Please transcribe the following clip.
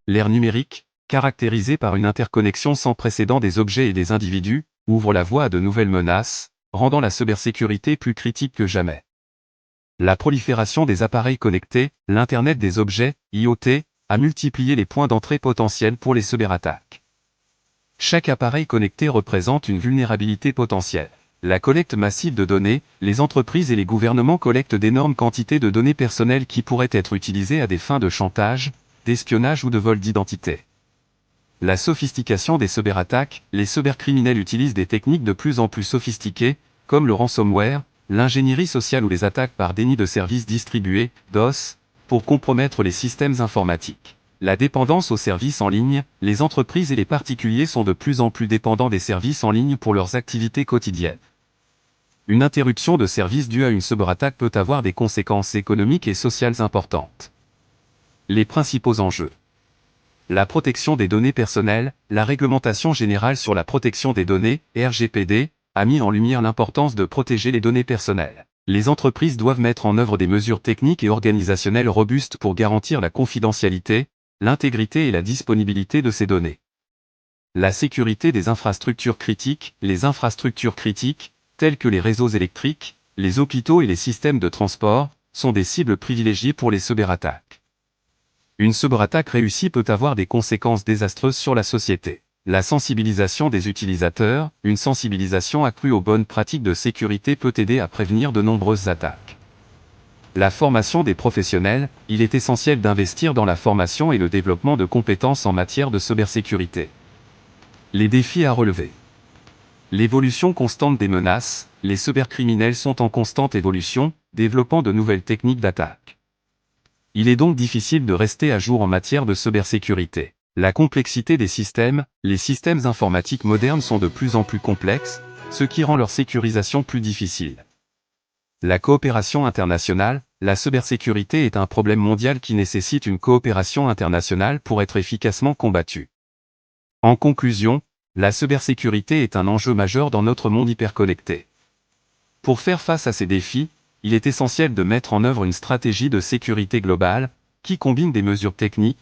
L'ère numérique, caractérisée par une interconnexion sans précédent des objets et des individus, ouvre la voie à de nouvelles menaces, rendant la cybersécurité plus critique que jamais. La prolifération des appareils connectés, l'Internet des objets, IoT, a multiplié les points d'entrée potentiels pour les cyberattaques. Chaque appareil connecté représente une vulnérabilité potentielle. La collecte massive de données, les entreprises et les gouvernements collectent d'énormes quantités de données personnelles qui pourraient être utilisées à des fins de chantage, d'espionnage ou de vol d'identité. La sophistication des cyberattaques, les cybercriminels utilisent des techniques de plus en plus sophistiquées, comme le ransomware, l'ingénierie sociale ou les attaques par déni de services distribués, DOS, pour compromettre les systèmes informatiques. La dépendance aux services en ligne, les entreprises et les particuliers sont de plus en plus dépendants des services en ligne pour leurs activités quotidiennes. Une interruption de service due à une cyberattaque peut avoir des conséquences économiques et sociales importantes. Les principaux enjeux. La protection des données personnelles, la Réglementation générale sur la protection des données, RGPD, a mis en lumière l'importance de protéger les données personnelles. Les entreprises doivent mettre en œuvre des mesures techniques et organisationnelles robustes pour garantir la confidentialité, l'intégrité et la disponibilité de ces données. La sécurité des infrastructures critiques, les infrastructures critiques, telles que les réseaux électriques, les hôpitaux et les systèmes de transport, sont des cibles privilégiées pour les cyberattaques. Une cyberattaque réussie peut avoir des conséquences désastreuses sur la société. La sensibilisation des utilisateurs, une sensibilisation accrue aux bonnes pratiques de sécurité peut aider à prévenir de nombreuses attaques. La formation des professionnels, il est essentiel d'investir dans la formation et le développement de compétences en matière de cybersécurité. Les défis à relever. L'évolution constante des menaces, les cybercriminels sont en constante évolution, développant de nouvelles techniques d'attaque. Il est donc difficile de rester à jour en matière de cybersécurité. La complexité des systèmes, les systèmes informatiques modernes sont de plus en plus complexes, ce qui rend leur sécurisation plus difficile. La coopération internationale, la cybersécurité est un problème mondial qui nécessite une coopération internationale pour être efficacement combattu. En conclusion, la cybersécurité est un enjeu majeur dans notre monde hyperconnecté. Pour faire face à ces défis, il est essentiel de mettre en œuvre une stratégie de sécurité globale, qui combine des mesures techniques,